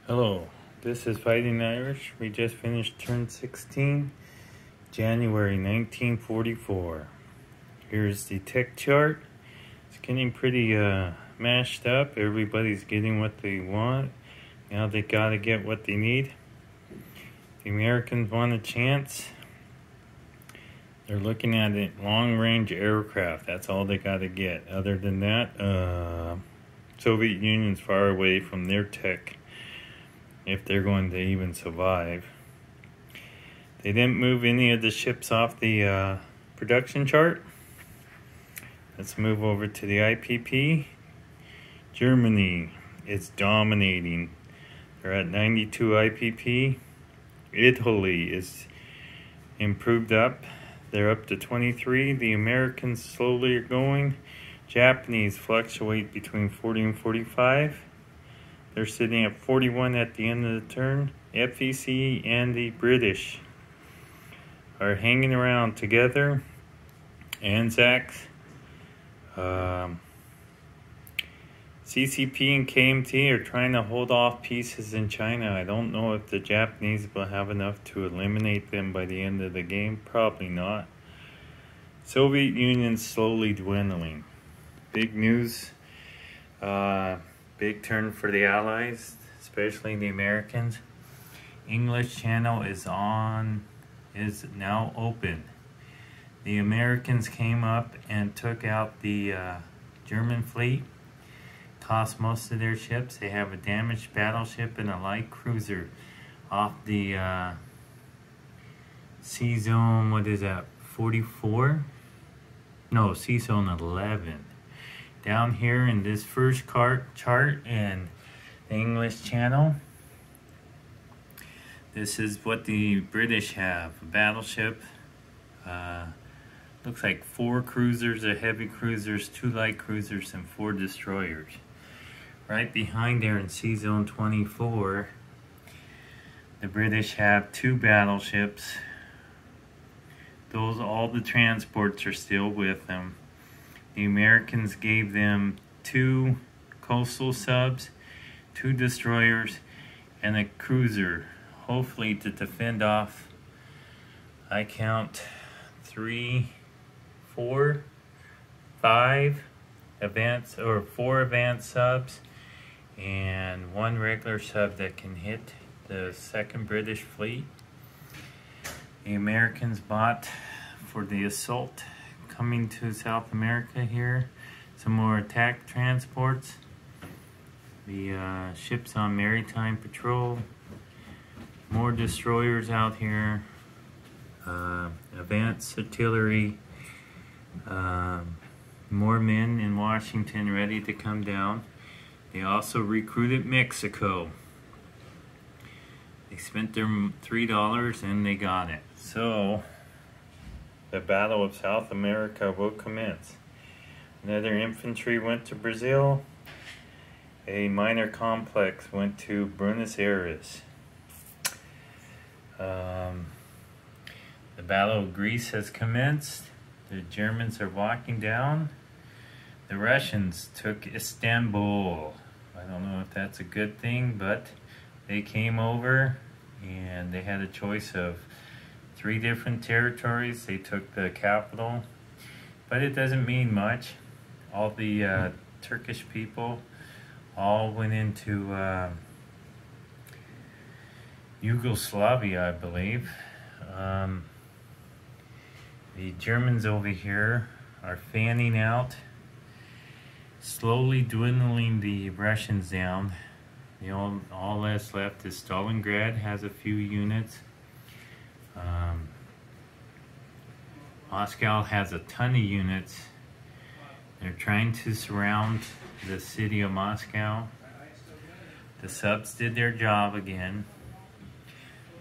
Hello, this is Fighting Irish. We just finished turn 16, January 1944. Here's the tech chart. It's getting pretty mashed up. Everybody's getting what they want. Now they gotta get what they need. The Americans want a chance. They're looking at it, long-range aircraft. That's all they gotta get. Other than that, Soviet Union's far away from their tech, if they're going to even survive. They didn't move any of the ships off the production chart. Let's move over to the IPP. Germany is dominating. They're at 92 IPP. Italy is improved up. They're up to 23. The Americans slowly are going. Japanese fluctuate between 40 and 45. They're sitting at 41 at the end of the turn. FEC and the British are hanging around together. Anzacs, CCP and KMT are trying to hold off pieces in China. I don't know if the Japanese will have enough to eliminate them by the end of the game. Probably not. Soviet Union slowly dwindling. Big news. Big turn for the Allies, especially the Americans. English Channel is now open. The Americans came up and took out the German fleet. Tossed most of their ships. They have a damaged battleship and a light cruiser off the sea zone, what is that, 44? No, sea zone 11. Down here in this first chart in the English Channel, this is what the British have. A battleship, looks like 4 cruisers, a heavy cruisers, 2 light cruisers, and 4 destroyers. Right behind there in Sea Zone 24, the British have 2 battleships. All the transports are still with them. The Americans gave them 2 coastal subs, 2 destroyers, and a cruiser, hopefully to defend off, I count 3, 4, 5 advanced, or 4 advanced subs, and 1 regular sub that can hit the 2nd British fleet. The Americans bought for the assault coming to South America here some more attack transports. The ships on maritime patrol, more destroyers out here, advanced artillery, more men in Washington ready to come down. They also recruited Mexico. They spent their $3 and they got it. So the Battle of South America will commence. Another infantry went to Brazil. A minor complex went to Buenos Aires. The Battle of Greece has commenced. The Germans are walking down. The Russians took Istanbul. I don't know if that's a good thing, but they came over and they had a choice of 3 different territories. They took the capital, but it doesn't mean much. All the Turkish people all went into Yugoslavia, I believe. The Germans over here are fanning out, slowly dwindling the Russians down. All that's left is Stalingrad has a few units. Moscow has a ton of units. They're trying to surround the city of Moscow. The subs did their job again.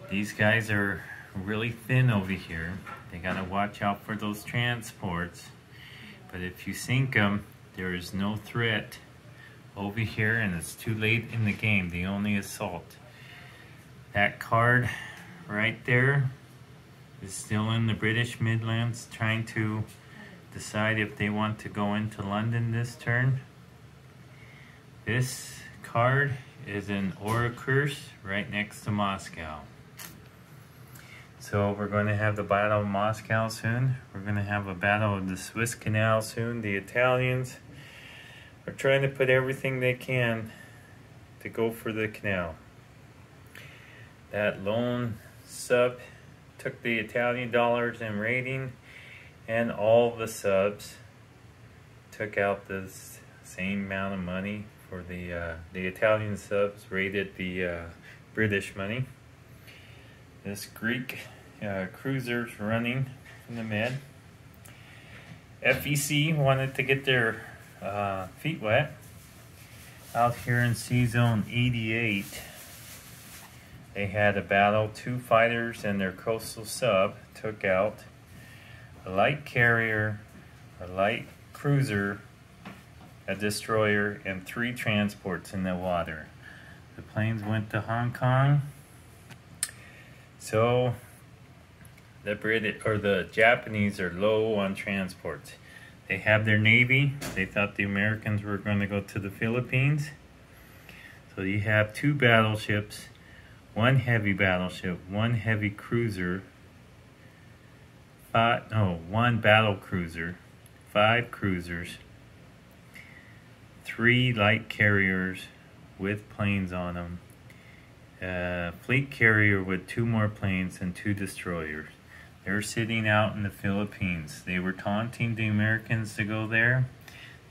These guys are really thin over here. They gotta watch out for those transports. But if you sink them, there is no threat over here, and it's too late in the game. The only assault. That card right there is still in the British Midlands, trying to decide if they want to go into London this turn. This card is in Orikurs, right next to Moscow. So we're going to have the Battle of Moscow soon. We're going to have a Battle of the Suez Canal soon. The Italians are trying to put everything they can to go for the canal. That lone sub took the Italian dollars and rating, and all the subs took out the same amount of money for the Italian subs rated the British money. This Greek cruiser's running in the mid. FEC wanted to get their feet wet. Out here in Sea Zone 88, they had a battle. 2 fighters and their coastal sub took out a light carrier, a light cruiser, a destroyer, and 3 transports in the water. The planes went to Hong Kong. So the Japanese are low on transports. They have their Navy. They thought the Americans were going to go to the Philippines. So you have 2 battleships, 1 heavy battleship, 1 heavy cruiser, 1 battle cruiser, 5 cruisers, 3 light carriers with planes on them, fleet carrier with 2 more planes, and 2 destroyers. They're sitting out in the Philippines. They were taunting the Americans to go there.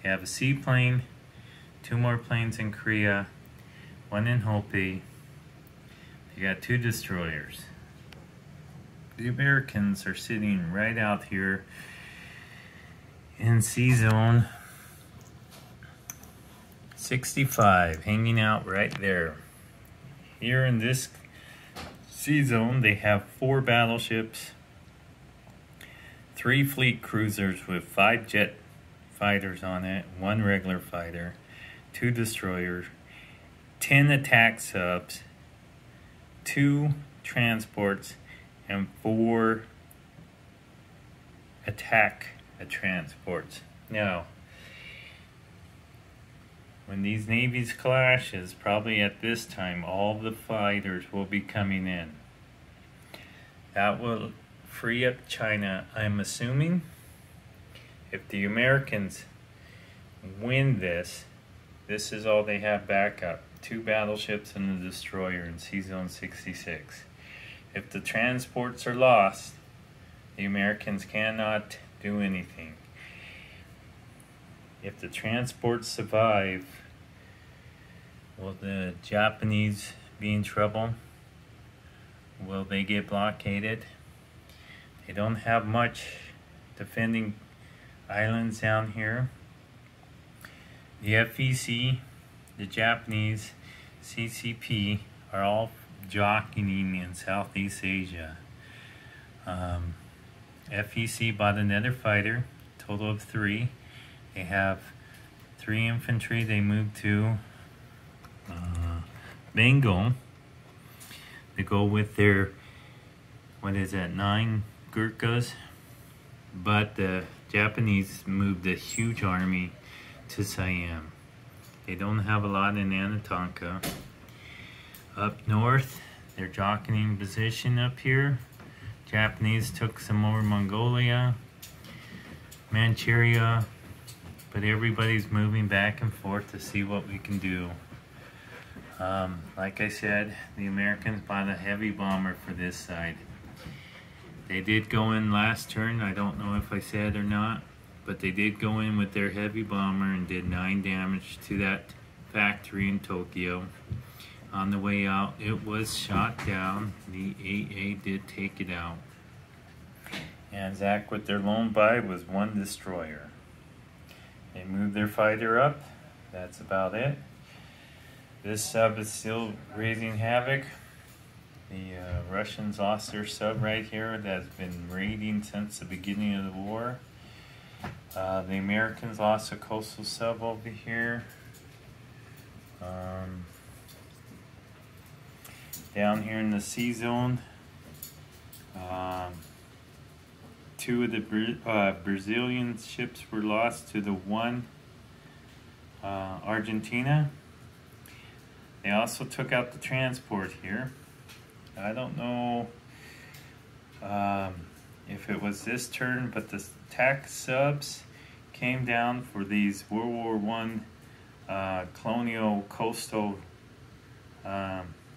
They have a seaplane, 2 more planes in Korea, 1 in Hope. They got 2 destroyers. The Americans are sitting right out here in Sea Zone 65, hanging out right there. Here in this Sea Zone, they have 4 battleships, 3 fleet cruisers with 5 jet fighters on it, 1 regular fighter, 2 destroyers, 10 attack subs, 2 transports, and 4 attack transports. Now, when these navies clashes, probably at this time, all the fighters will be coming in. That will free up China, I'm assuming. If the Americans win this is all they have backup. 2 battleships and a destroyer in Sea Zone 66. If the transports are lost, the Americans cannot do anything. If the transports survive, will the Japanese be in trouble? Will they get blockaded? They don't have much defending islands down here. The FEC, the Japanese, CCP are all jockeying in Southeast Asia. FEC bought another fighter, total of 3. They have 3 infantry. They moved to Bengal. They go with their, 9 Gurkhas. But the Japanese moved a huge army to Siam. They don't have a lot in Anatonka. Up north, they're jockeying position up here. Japanese took some more Mongolia, Manchuria, but everybody's moving back and forth to see what we can do. Like I said, the Americans bought a heavy bomber for this side. They did go in last turn. I don't know if I said or not, but they did go in with their heavy bomber and did 9 damage to that factory in Tokyo. On the way out, it was shot down. The AA did take it out. And Zach with their lone buy was 1 destroyer. They moved their fighter up. That's about it. This sub is still raising havoc. The Russians lost their sub right here that's been raiding since the beginning of the war. The Americans lost a coastal sub over here. Down here in the Sea Zone, 2 of the Brazilian ships were lost to the 1 Argentina. They also took out the transport here. I don't know if it was this turn, but the attack subs came down for these World War I colonial coastal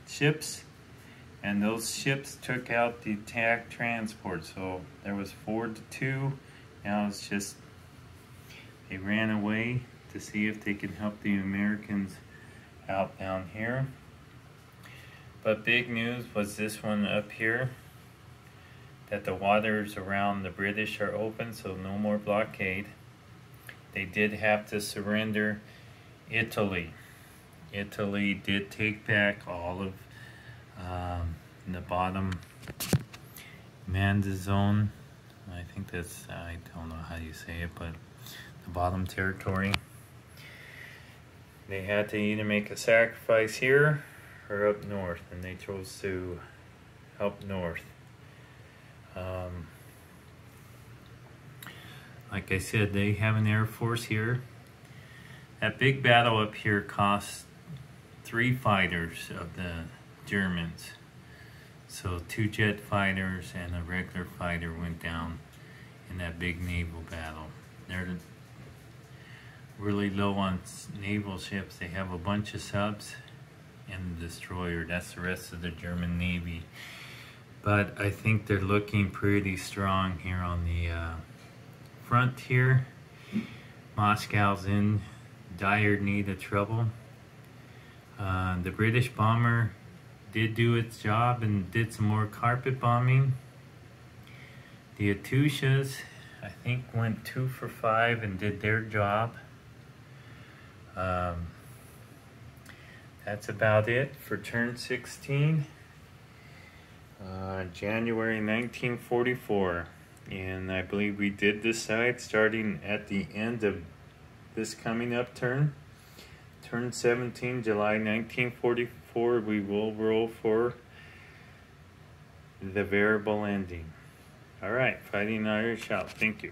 ships, and those ships took out the attack transport. So there was 4-2. Now it's just they ran away to see if they can help the Americans out down here. But big news was this one up here, that the waters around the British are open, so no more blockade. They did have to surrender Italy. Italy did take back all of the bottom Manda zone. I think that's, I don't know how you say it, but the bottom territory. They had to either make a sacrifice here or up north, and they chose to help north. Like I said, they have an air force here. That big battle up here cost 3 fighters of the Germans. So 2 jet fighters and a regular fighter went down in that big naval battle. They're really low on naval ships. They have a bunch of subs and a destroyer. That's the rest of the German Navy. But I think they're looking pretty strong here on the front here. Moscow's in dire need of trouble. The British bomber did do its job and did some more carpet bombing. The Atusas, I think, went 2 for 5 and did their job. That's about it for turn 16. January 1944. And I believe we did decide, starting at the end of this coming up turn, turn 17, July 1944, we will roll for the variable ending. All right, Fighting Irish out. Thank you.